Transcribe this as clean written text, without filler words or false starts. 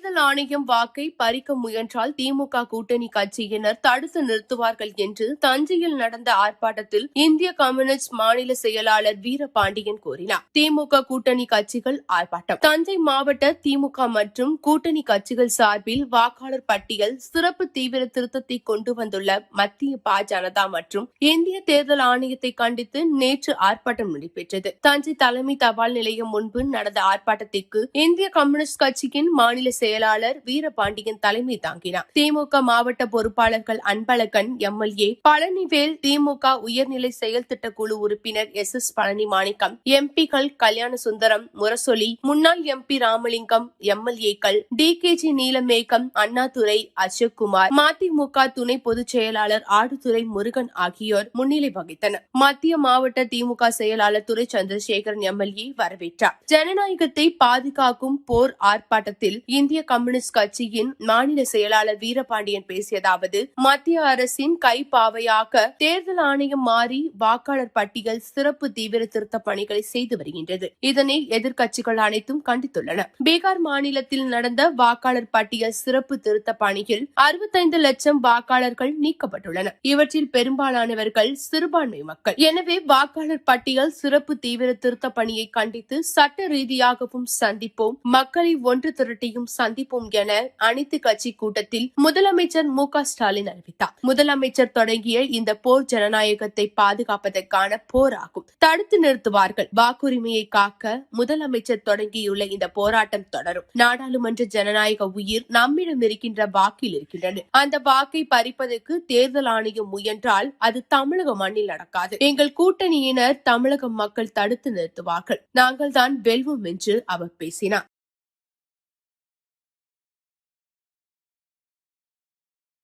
தேர்தல் ஆணையம் வாக்கை பறிக்க முயன்றால் திமுக கூட்டணி கட்சியினர் தடுத்து நிறுத்துவார்கள் என்று தஞ்சையில் நடந்த ஆர்ப்பாட்டத்தில் இந்திய கம்யூனிஸ்ட் மாநில செயலாளர் வீரபாண்டியன் கூறினார். திமுக கூட்டணி கட்சிகள் ஆர்ப்பாட்டம். தஞ்சை மாவட்ட திமுக மற்றும் கூட்டணி கட்சிகள் சார்பில் வாக்காளர் பட்டியல் சிறப்பு தீவிர திருத்தத்தை கொண்டு வந்துள்ள மத்திய பாஜக மற்றும் இந்திய தேர்தல் ஆணையத்தை கண்டித்து நேற்று ஆர்ப்பாட்டம் நடைபெற்றது. தஞ்சை தலைமை தபால் நிலையம் முன்பு நடந்த ஆர்ப்பாட்டத்திற்கு இந்திய கம்யூனிஸ்ட் கட்சியின் மாநில செயலாளர் வீரபாண்டியன் தலைமை தாங்கினார். திமுக மாவட்ட பொறுப்பாளர்கள் அன்பழகன் எம்எல்ஏ, பழனிவேல் திமுக உயர்நிலை செயல் திட்ட குழு உறுப்பினர் எஸ் பழனி மாணிக்கம், எம்பிக்கள் கல்யாணசுந்தரம், முரசொலி, முன்னாள் எம்பி ராமலிங்கம், எம்எல்ஏக்கள் டிகேஜி நீலமேகம், அண்ணாதுரை, அசோக்குமார், மதிமுக துணை பொதுச் செயலாளர் ஆடுதுறை முருகன் ஆகியோர் முன்னிலை வகித்தனர். மத்திய மாவட்ட திமுக செயலாளர் துரை சந்திரசேகரன் எம்எல்ஏ வரவேற்றார். ஜனநாயகத்தை பாதுகாக்கும் போர் ஆர்ப்பாட்டத்தில் இந்திய கம்யூனிஸ்ட் கட்சியின் மாநில செயலாளர் வீரபாண்டியன் பேசியதாவது: மத்திய அரசின் கைப்பாவையாக தேர்தல் ஆணையம் மாறி வாக்காளர் பட்டியல் சிறப்பு தீவிர திருத்த பணிகளை செய்து வருகின்றது. இதனை எதிர்க்கட்சிகள் அனைத்தும் கண்டித்துள்ளன. பீகார் மாநிலத்தில் நடந்த வாக்காளர் பட்டியல் சிறப்பு திருத்த பணியில் 65 லட்சம் வாக்காளர்கள் நீக்கப்பட்டுள்ளனர். இவற்றில் பெரும்பாலானவர்கள் சிறுபான்மை மக்கள். எனவே வாக்காளர் பட்டியல் சிறப்பு தீவிர திருத்த பணியை கண்டித்து சட்ட ரீதியாகவும் சந்திப்போம், மக்களை ஒன்று திரட்டியும் சந்திப்போம் என அனைத்து கட்சி கூட்டத்தில் முதலமைச்சர் மு.க.ஸ்டாலின் அறிவித்தார். முதலமைச்சர் தொடங்கிய இந்த போர் ஜனநாயகத்தை பாதுகாப்பதற்கான போராகும். தடுத்து நிறுத்துவார்கள். வாக்குரிமையை காக்க முதலமைச்சர் தொடங்கியுள்ள இந்த போராட்டம் தொடரும். நாடாளுமன்ற ஜனநாயக உயிர் நம்மிடம் இருக்கின்ற வாக்கில் இருக்கின்றது. அந்த வாக்கை பறிப்பதற்கு தேர்தல் ஆணையம் முயன்றால் அது தமிழக மண்ணில் நடக்காது. எங்கள் கூட்டணியினர் தமிழக மக்கள் தடுத்து நிறுத்துவார்கள். நாங்கள் தான் வெல்வோம் என்று அவர் பேசினார்.